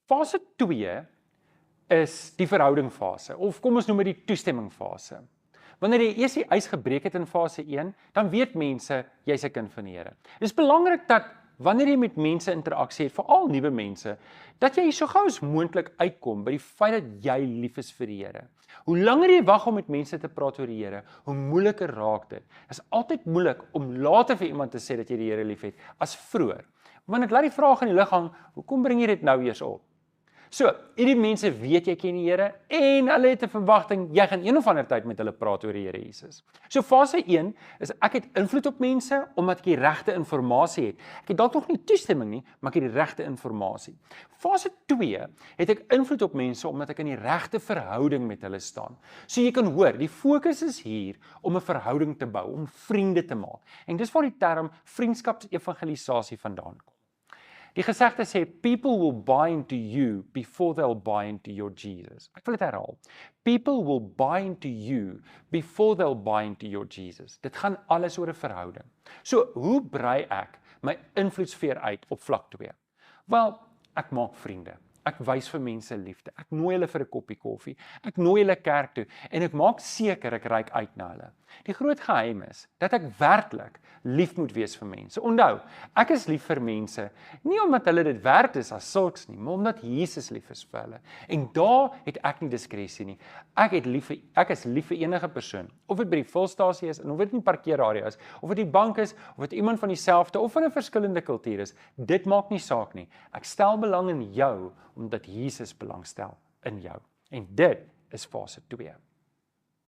Fase 2 is die verhoudingfase, of kom ons noem dit die toestemmingfase. Wanneer jy eers die ys gebreek het in fase 1, dan weet mense, jy's 'n kind van die Here. Dit is belangrik dat wanneer jy met mense interaksie het, veral nuwe mense, dat jy so gou as moontlik uitkom by die feit dat jy lief is vir die Here. Hoe langer jy wag om met mense te praat oor die Here, hoe moeiliker raak dit. Dit is altyd moeilik om later vir iemand te sê dat jy die Here liefhet, as vroeër. Want dit laat die vraag in die lug hang, hoekom bring jy dit nou eers op? So, hierdie mense weet jy ken die Here en hulle het 'n verwagting jy gaan een of ander tyd met hulle praat oor die Here Jesus. So fase 1 is ek het invloed op mense omdat ek die regte inligting het. Ek het dalk nog nie toestemming nie, maar ek het die regte inligting. Fase 2 het ek invloed op mense omdat ek in die regte verhouding met hulle staan. So jy kan hoor, die fokus is hier om 'n verhouding te bou, om vriende te maak. En dis waar die term vriendskapsevangelisasie vandaan kom. Die gesegde sê, people will buy into you before they'll buy into your Jesus. Ek wil dit herhaal. People will buy into you before they'll buy into your Jesus. Dit gaan alles oor 'n verhouding. So, hoe brei ek my invloedssfeer uit op vlak 2? Wel, ek maak vriende. Ek wys vir mense liefde. Ek nooi hulle vir 'n koppie koffie. Ek nooi hulle kerk toe en ek maak seker ek reik uit na hulle. Die groot geheim is dat ek werklik lief moet wees vir mense. Onthou, ek is lief vir mense nie omdat hulle dit werd is as sulks nie, maar omdat Jesus lief is vir hulle. En daar het ek nie diskresie nie. Ek is lief vir enige persoon, of dit by die fulstasie is en of dit in die parkeerarea is, of dit die bank is, of dit iemand van dieselfde of van 'n verskillende kultuur is. Dit maak nie saak nie. Ek stel belang in jou omdat Jesus belang stel in jou. En dit is fase 2.